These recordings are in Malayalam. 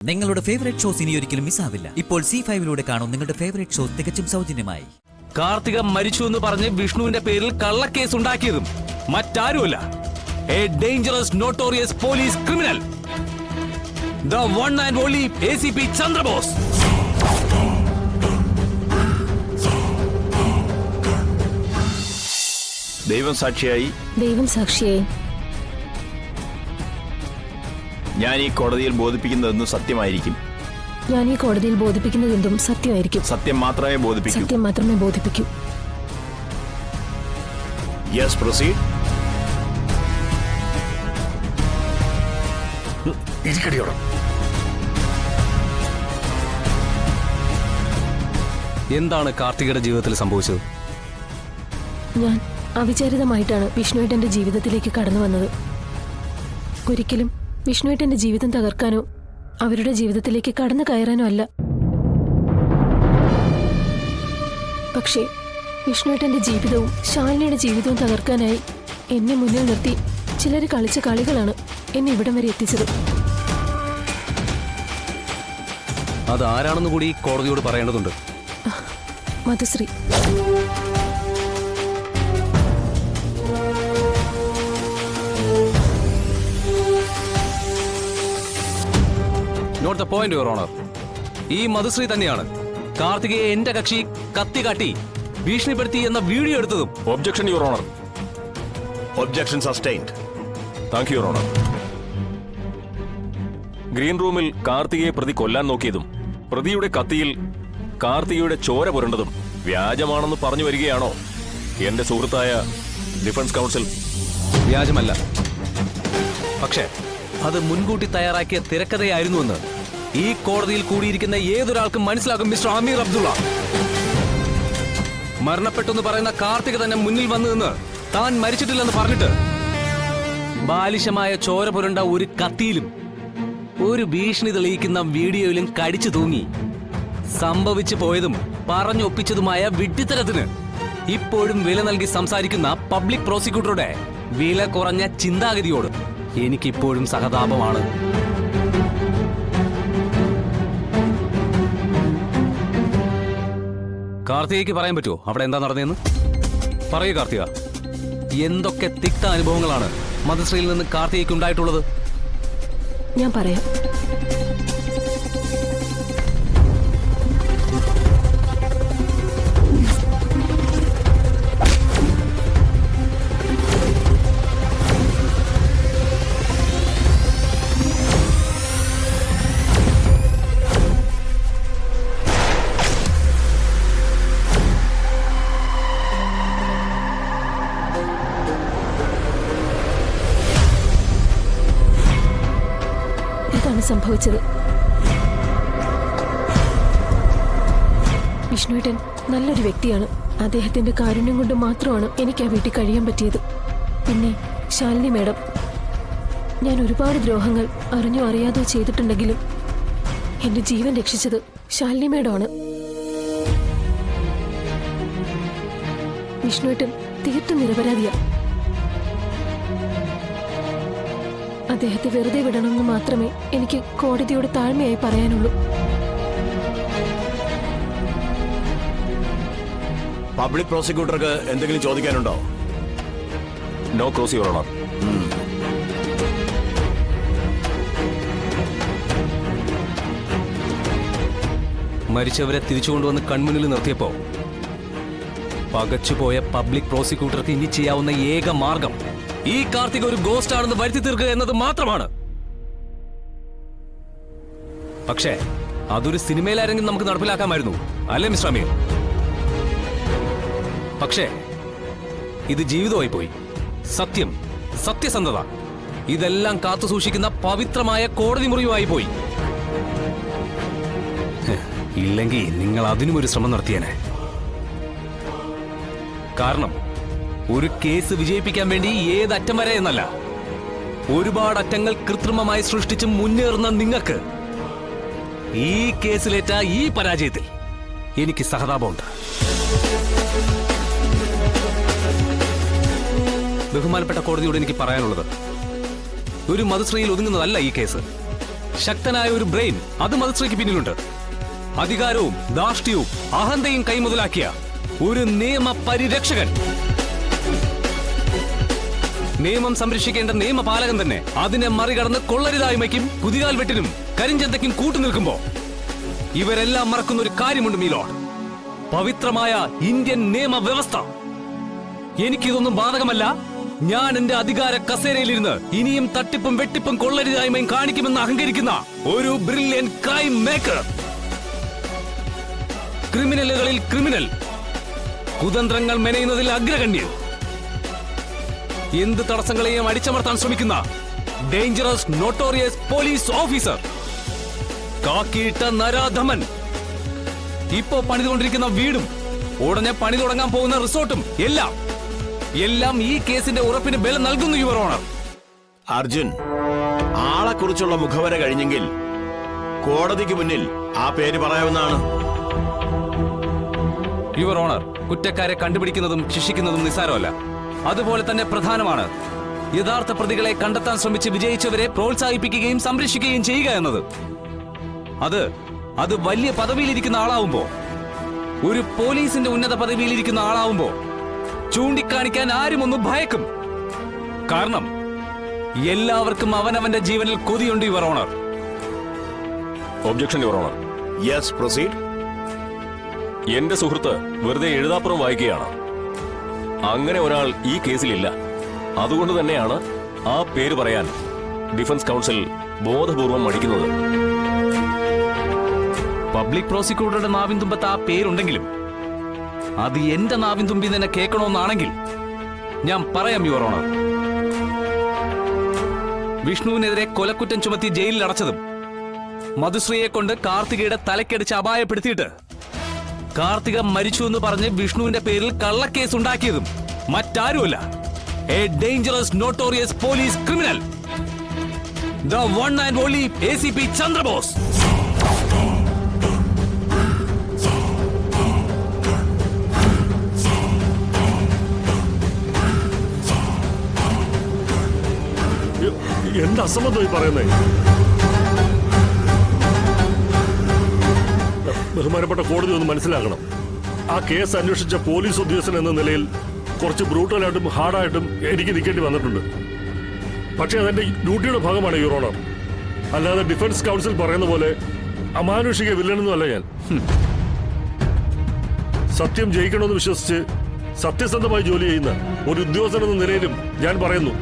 നിങ്ങളുടെ ഫേവറേറ്റ് ഷോസ് ഇനി ഒരിക്കലും മിസ്സാവില്ല. ഇപ്പോൾ C5 കാണും നിങ്ങളുടെ ഫേവറേറ്റ് ഷോസ് തികച്ചും സൗജന്യമായി. കാർത്തിക മരിച്ചു എന്ന് പറഞ്ഞ് വിഷ്ണുവിന്റെ പേരിൽ കള്ളക്കേസ് ഉണ്ടാക്കിയതും മറ്റാരുമല്ല, A dangerous notorious police criminal, the one and only ACP Chandrabose. ദൈവം സാക്ഷിയായി ഞാൻ ഈ കോടതിയിൽ ബോധിപ്പിക്കുന്നതെന്നും സത്യമായിരിക്കും. സത്യം മാത്രമേ ബോധിപ്പിക്കൂ. Yes, proceed. എന്താണ് കാർത്തികയുടെ ജീവിതത്തിൽ സംഭവിച്ചത്? ഞാൻ അവിചാരിതമായിട്ടാണ് വിഷ്ണുവേട്ടന്റെ ജീവിതത്തിലേക്ക് കടന്നു വന്നത്. ഒരിക്കലും വിഷ്ണുവേട്ടന്റെ ജീവിതം തകർക്കാനോ അവരുടെ ജീവിതത്തിലേക്ക് കടന്നു കയറാനോ അല്ല. പക്ഷേ വിഷ്ണുവേട്ടന്റെ ജീവിതവും ശാലിനിയുടെ ജീവിതവും തകർക്കാനായി എന്നെ മുന്നിൽ നിർത്തി ചിലർ കളിച്ച കളികളാണ് എന്നെ ഇവിടം വരെ എത്തിച്ചത്. അത് ആരാണെന്ന് കൂടി കോടതിയോട് പറയേണ്ടതുണ്ട്. Madhusree. Not the point, your honour. ഈ മധുശ്രീ തന്നെയാണ് കാർത്തികയെ എന്റെ കക്ഷി കത്തി കാട്ടി ഭീഷണിപ്പെടുത്തി എന്ന വീഡിയോ എടുത്തതും. Objection, your honour. Objection sustained. Thank you, your honour. Green റൂമിൽ കാർത്തികയെ പ്രതി കൊല്ലാൻ നോക്കിയതും പ്രതിയുടെ കത്തിയിൽ കാർത്തികയുടെ ചോര പുരണ്ടതും വ്യാജമാണെന്ന് പറഞ്ഞു വരികയാണോ എന്റെ സുഹൃത്തായ ഡിഫൻസ് കൗൺസിൽ? വ്യാജമല്ല, പക്ഷേ അത് മുൻകൂട്ടി തയ്യാറാക്കിയ തിരക്കഥയായിരുന്നുവെന്ന് ഈ കോടതിയിൽ കൂടിയിരിക്കുന്ന ഏതൊരാൾക്കും മനസ്സിലാകും. മിസ്റ്റർ അമീർ അബ്ദുള്ള, മരണപ്പെട്ടെന്ന് പറയുന്ന കാർത്തിക തന്നെ മുന്നിൽ വന്നു നിന്ന് താൻ മരിച്ചിട്ടില്ലെന്ന് പറഞ്ഞിട്ട് ബാലിശമായ ചോര പുരണ്ട ഒരു കത്തിയിലും ഒരു ഭീഷണി തെളിയിക്കുന്ന വീഡിയോയിലും കടിച്ചു തൂങ്ങി സംഭവിച്ചു പോയതും പറഞ്ഞൊപ്പിച്ചതുമായ വിഡ്ഢിത്തരത്തിന് ഇപ്പോഴും വില നൽകി സംസാരിക്കുന്ന പബ്ലിക് പ്രോസിക്യൂട്ടറുടെ വില കുറഞ്ഞ ചിന്താഗതിയോട് എനിക്കിപ്പോഴും സഹതാപമാണ്. കാർത്തികയ്ക്ക് പറയാൻ പറ്റുമോ അവിടെ എന്താ നടന്നതെന്ന്? പറയൂ കാർത്തിക, എന്തൊക്കെ തിക്ത അനുഭവങ്ങളാണ് മധുശ്രീയിൽ നിന്ന് കാർത്തികയ്ക്ക് ഉണ്ടായിട്ടുള്ളത്? ഞാൻ പറയാം. സംഭവിച്ചത് വിഷ്ണുവേട്ടൻ നല്ലൊരു വ്യക്തിയാണ്. അദ്ദേഹത്തിന്റെ കാരുണ്യം കൊണ്ട് മാത്രമാണ് എനിക്ക് ആ വീട്ടിൽ കഴിയാൻ പറ്റിയത്. പിന്നെ ശാലിനി മേഡം, ഞാൻ ഒരുപാട് ദ്രോഹങ്ങൾ അറിഞ്ഞോ അറിയാതോ ചെയ്തിട്ടുണ്ടെങ്കിലും എന്റെ ജീവൻ രക്ഷിച്ചത് ശാലിനി മേഡമാണ്. വിഷ്ണുവേട്ടൻ തീർത്തും നിരപരാധിയാ. അദ്ദേഹത്തെ വെറുതെ വിടണമെന്ന് മാത്രമേ എനിക്ക് കോടതിയോട് താഴ്മയായി പറയാനുള്ളൂ. പബ്ലിക് പ്രോസിക്യൂട്ടർക്ക് എന്തെങ്കിലും ചോദിക്കാനുണ്ടോ? No cross, your honour. മരിച്ചവരെ തിരിച്ചുകൊണ്ടുവന്ന് കൺമുന്നിൽ നിർത്തിയപ്പോ പകച്ചുപോയ പബ്ലിക് പ്രോസിക്യൂട്ടർക്ക് ഇനി ചെയ്യാവുന്ന ഏക മാർഗം ഈ കാർത്തിക ഒരു ഗോസ്റ്റ് ആണെന്ന് വരുത്തി തീർക്കുക എന്നത് മാത്രമാണ്. പക്ഷേ അതൊരു സിനിമയിലാരെങ്കിലും നമുക്ക് നടപ്പിലാക്കാമായിരുന്നു, അല്ലേ മിസ്റ്റർ അമീർ? പക്ഷേ ഇത് ജീവിതമായി പോയി. സത്യം, സത്യസന്ധത ഇതെല്ലാം കാത്തു സൂക്ഷിക്കുന്ന പവിത്രമായ കോടതി മുറിവായി പോയി. ഇല്ലെങ്കിൽ നിങ്ങൾ അതിനും ഒരു ശ്രമം നടത്തിയേനെ. കാരണം ഒരു കേസ് വിജയിപ്പിക്കാൻ വേണ്ടി ഏതറ്റം വരെ എന്നല്ല, ഒരുപാട് അറ്റങ്ങൾ കൃത്രിമമായി സൃഷ്ടിച്ച് മുന്നേറുന്ന നിങ്ങൾക്ക് ഈ കേസിലേറ്റ ഈ പരാജയത്തിൽ എനിക്ക് സഹതാപമുണ്ട്. ബഹുമാനപ്പെട്ട കോടതിയോട് എനിക്ക് പറയാനുള്ളത്, ഒരു മധുശ്രീയിൽ ഒതുങ്ങുന്നതല്ല ഈ കേസ്. ശക്തനായ ഒരു ബ്രെയിൻ അത് മധുശ്രീക്ക് പിന്നിലുണ്ട്. അധികാരവും ധാർഷ്ട്യവും അഹന്തയും കൈമുതലാക്കിയ ഒരു നിയമ പരിരക്ഷകൻ. നിയമം സംരക്ഷിക്കേണ്ട നിയമപാലകൻ തന്നെ അതിനെ മറികടന്ന് കൊള്ളരുതായ്മയ്ക്കും കുതികാൽ വെട്ടിനും കരിഞ്ചന്തയ്ക്കും കൂട്ടുനിൽക്കുമ്പോ ഇവരെല്ലാം മറക്കുന്ന ഒരു കാര്യമുണ്ട് മീലോഡ്. പവിത്രമായ ഇന്ത്യൻ നിയമവ്യവസ്ഥ. എനിക്കിതൊന്നും ബാധകമല്ല. ഞാൻ എന്റെ അധികാര കസേരയിലിരുന്ന് ഇനിയും തട്ടിപ്പും വെട്ടിപ്പും കൊള്ളരുതായ്മയും കാണിക്കുമെന്ന് അഹങ്കരിക്കുന്ന ഒരു ബ്രില്യൻ ക്രൈം മേക്കർ. ക്രിമിനലുകളിൽ ക്രിമിനൽ, കുതന്ത്രങ്ങൾ മെനയുന്നതിൽ അഗ്രഗണ്യൻ, എന്ത് തടസ്സങ്ങളെയും അടിച്ചമർത്താൻ ശ്രമിക്കുന്ന ഡേഞ്ചറസ് നോട്ടോറിയസ് പോലീസ് ഓഫീസർ, കാക്കിയിട്ട നരാധമൻ. ഇപ്പോ പണിതുകൊണ്ടിരിക്കുന്ന വീടും ഉടനെ പണി തുടങ്ങാൻ പോകുന്ന റിസോർട്ടും എല്ലാം ഈ കേസിന്റെ ഉറപ്പിന് ബലം നൽകുന്നു യുവർ ഓണർ. അർജുൻ, ആളെക്കുറിച്ചുള്ള മുഖവര കഴിഞ്ഞെങ്കിൽ കോടതിക്ക് മുന്നിൽ ആ പേര് പറയാവുന്നതാണ്. യുവർ ഓണർ, കുറ്റക്കാരെ കണ്ടുപിടിക്കുന്നതും ശിക്ഷിക്കുന്നതും നിസ്സാരമല്ല. അതുപോലെ തന്നെ പ്രധാനമാണ് യഥാർത്ഥ പ്രതികളെ കണ്ടെത്താൻ ശ്രമിച്ച് വിജയിച്ചവരെ പ്രോത്സാഹിപ്പിക്കുകയും സംരക്ഷിക്കുകയും ചെയ്യുക എന്നത്. അത് വലിയ പദവിയിലിരിക്കുന്ന ആളാവുമ്പോ, ഒരു പോലീസിന്റെ ഉന്നത പദവിയിലിരിക്കുന്ന ആളാവുമ്പോ ചൂണ്ടിക്കാണിക്കാൻ ആരും ഒന്ന് ഭയക്കും. കാരണം എല്ലാവർക്കും അവനവന്റെ ജീവനിൽ കൊതിയുണ്ട് your honour. Objection your honour. Yes, proceed. എന്റെ സുഹൃത്ത് വെറുതെ എഴുതാപ്പുറം വായിക്കുകയാണ്. അങ്ങനെ ഒരാൾ ഈ കേസിലില്ല. അതുകൊണ്ട് തന്നെയാണ് ആ പേര് പറയാൻ ഡിഫൻസ് കൗൺസിൽ ബോധപൂർവം മടിക്കുന്നത്. പബ്ലിക് പ്രോസിക്യൂട്ടറുടെ നാവിൻ തുമ്പത്ത് ആ പേരുണ്ടെങ്കിലും അത് എന്റെ നാവിൻ തുമ്പി തന്നെ കേൾക്കണമെന്നാണെങ്കിൽ ഞാൻ പറയാം യുവർ ഓണർ. വിഷ്ണുവിനെതിരെ കൊലക്കുറ്റം ചുമത്തി ജയിലിൽ അടച്ചതും മധുശ്രീയെ കൊണ്ട് കാർത്തികയുടെ തലക്കടിച്ച് അപായപ്പെടുത്തിയിട്ട് കാർത്തിക മരിച്ചു എന്ന് പറഞ്ഞ് വിഷ്ണുവിന്റെ പേരിൽ കള്ളക്കേസ് ഉണ്ടാക്കിയതും മറ്റാരുമല്ല, A dangerous notorious police criminal, the one and only ACP Chandrabose. എന്ത് അസംബന്ധമായി പറയുന്നേ? ബഹുമാനപ്പെട്ട കോടതി ഒന്ന് മനസ്സിലാക്കണം. ആ കേസ് അന്വേഷിച്ച പോലീസ് ഉദ്യോഗസ്ഥൻ എന്ന നിലയിൽ കുറച്ച് ബ്രൂട്ടലായിട്ടും ഹാർഡായിട്ടും എനിക്ക് നിൽക്കേണ്ടി വന്നിട്ടുണ്ട്. പക്ഷേ അതെന്റെ ഡ്യൂട്ടിയുടെ ഭാഗമാണ് യുവർ ഓണർ. അല്ലാതെ ഡിഫൻസ് കൗൺസിൽ പറയുന്ന പോലെ അമാനുഷിക വില്ലനൊന്നുമല്ല ഞാൻ. സത്യം ജയിക്കണമെന്ന് വിശ്വസിച്ച് സത്യസന്ധമായി ജോലി ചെയ്യുന്ന ഒരു ഉദ്യോഗസ്ഥൻ എന്ന നിലയിലും ഞാൻ പറയുന്നു,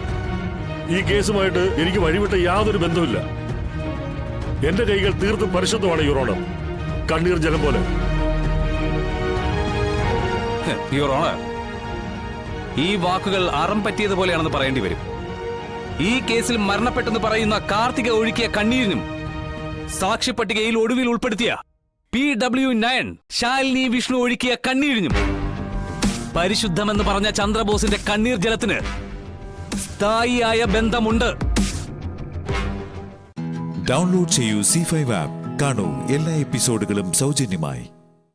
ഈ കേസുമായിട്ട് എനിക്ക് വഴിവിട്ട യാതൊരു ബന്ധമില്ല. എന്റെ കൈകൾ തീർത്തും പരിശുദ്ധമാണ് യുവർ ഓണർ, കണ്ണീർ ജലം പോലെ. യുവർ ഓണർ, ഈ വാക്കുകൾ അറം പറ്റിയതുപോലെയാണെന്ന് പറയേണ്ടി വരും. ഈ കേസിൽ മരണപ്പെട്ടെന്ന് പറയുന്ന കാർത്തിക ഒഴുക്കിയ കണ്ണീരിനും സാക്ഷിപ്പട്ടികയിൽ ഒടുവിൽ ഉൾപ്പെടുത്തിയ PW9 ശാലിനി വിഷ്ണു ഒഴുക്കിയ കണ്ണീരിനും പരിശുദ്ധമെന്ന് പറഞ്ഞ ചന്ദ്രബോസിന്റെ കണ്ണീർ ജലത്തിന് സ്ഥായിയായ ബന്ധമുണ്ട്. ഡൗൺലോഡ് ചെയ്യൂ C5 ആപ്പ്. കാണൂ എല്ലാ എപ്പിസോഡുകളും സൗജന്യമായി.